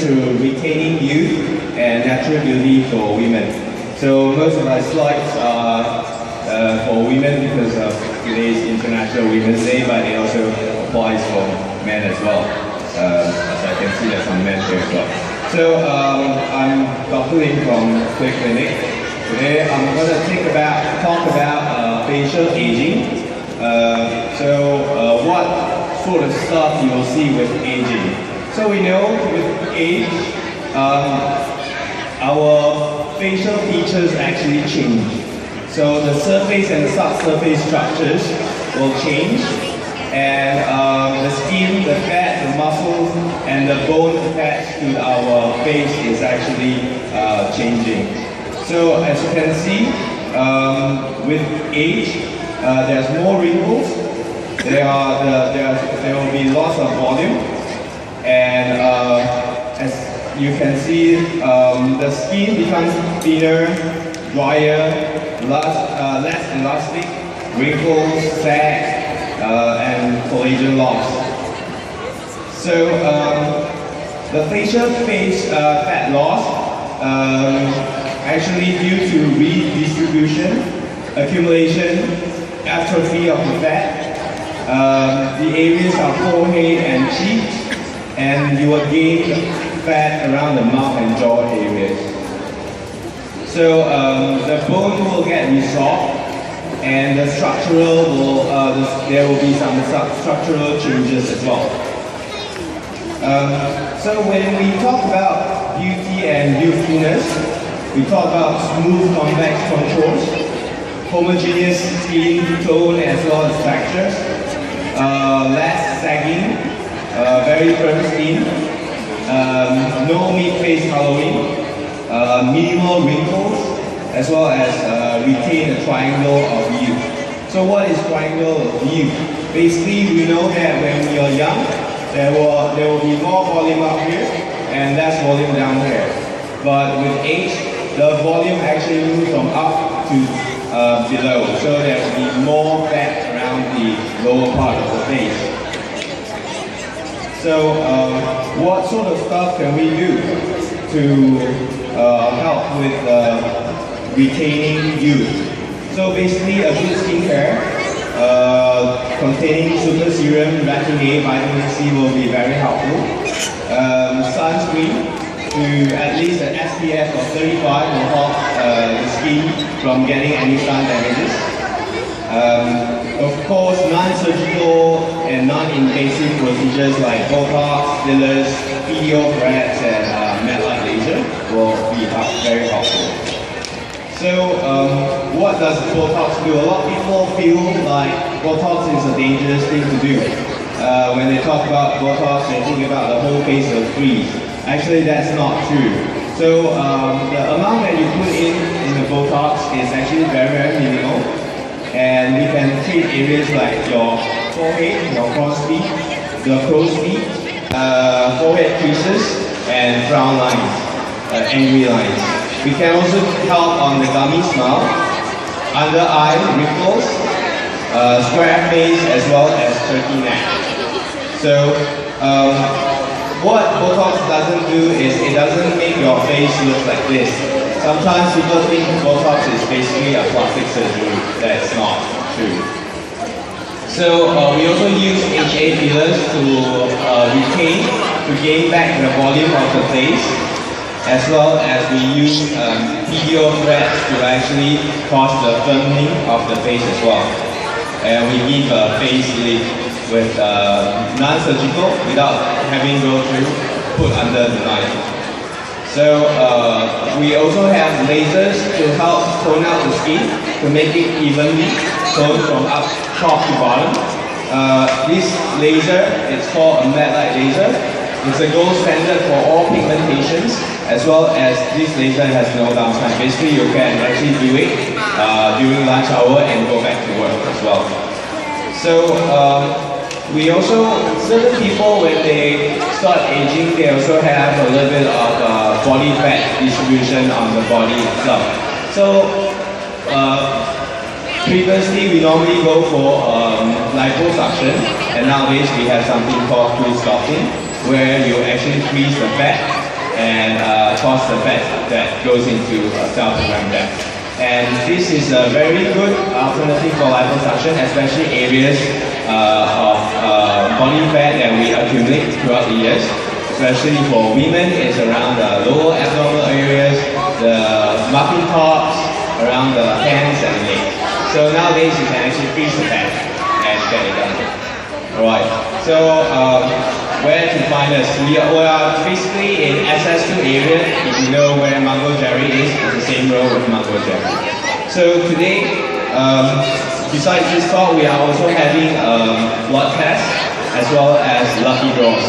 to retaining youth and natural beauty for women. So most of my slides are for women because of today's International Women's Day, but it also applies for men as well. As I can see, there's some men here as well. So I'm Dr. Ting from Clique. Today I'm going to talk about facial aging. What sort of stuff you will see with aging. So we know with age, our facial features actually change. So the surface and subsurface structures will change, and the skin, the fat, the muscles, and the bone attached to our face is actually changing. So as you can see, with age, there's more wrinkles. There will be loss of volume, and as you can see, the skin becomes thinner, drier, less elastic, wrinkles, sag, and collagen loss. So the facial fat loss actually due to redistribution, accumulation, atrophy of the fat. The areas are forehead and cheeks, and you will gain fat around the mouth and jaw areas. So the bone will get resolved, and the structural will there will be some structural changes as well. So when we talk about beauty and youthfulness, we talk about smooth convex contours, homogeneous skin tone as well as textures, less sagging, very firm skin, no mid-face coloring, minimal wrinkles, as well as retain a triangle of youth. So what is triangle of youth? Basically, we know that when we are young, there will be more volume up here and less volume down here. But with age, the volume actually moves from up to below. So there will be more fat around the lower part of the face. So what sort of stuff can we do to help with retaining youth? So basically a good skincare containing super serum, vitamin A, vitamin C will be very helpful. Sunscreen to at least an SPF of 35 will help the skin from getting any sun damages. Of course, non-surgical and non-invasive procedures like Botox, fillers, PDO threads, and med-like laser will be very helpful. So, what does Botox do? A lot of people feel like Botox is a dangerous thing to do. When they talk about Botox, they think about the whole face will freeze. Actually, that's not true. So, the amount that you put in the Botox is actually very minimal. And we can treat areas like your forehead, your crosby, your crow's feet, forehead creases, and frown lines, angry lines. We can also help on the gummy smile, under eye wrinkles, square face, as well as turkey neck. So, what Botox doesn't do is it doesn't make your face look like this. Sometimes people think Botox is basically a plastic surgery. That's not true. So we also use HA fillers to gain back the volume of the face, as well as we use PDO threads to actually cause the firming of the face as well. And we give a facelift with non-surgical without having go through, put under the knife. So we also have lasers to help tone out the skin, to make it evenly toned from up top to bottom. This laser, it's called a med-like laser. It's a gold standard for all pigmentations, as well as this laser has no downtime. Basically, you can actually do it during lunch hour and go back to work as well. So we also, certain people when they start aging, they also have a little bit of body fat distribution on the body itself. So previously we normally go for liposuction, and nowadays we have something called Cool-sculpting, where you actually freeze the fat and cost the fat that goes into self-program depth. And this is a very good alternative for liposuction, especially areas of body fat that we accumulate throughout the years. Especially for women, it's around the lower abdominal areas, the muffin tops, around the hands and legs. So nowadays you can actually freeze the fat and get it done. Alright, so where to find us? We are basically in SS2 area. If you know where Mango Jerry is, it's the same row with Mango Jerry. So today, besides this talk, we are also having blood tests as well as lucky draws.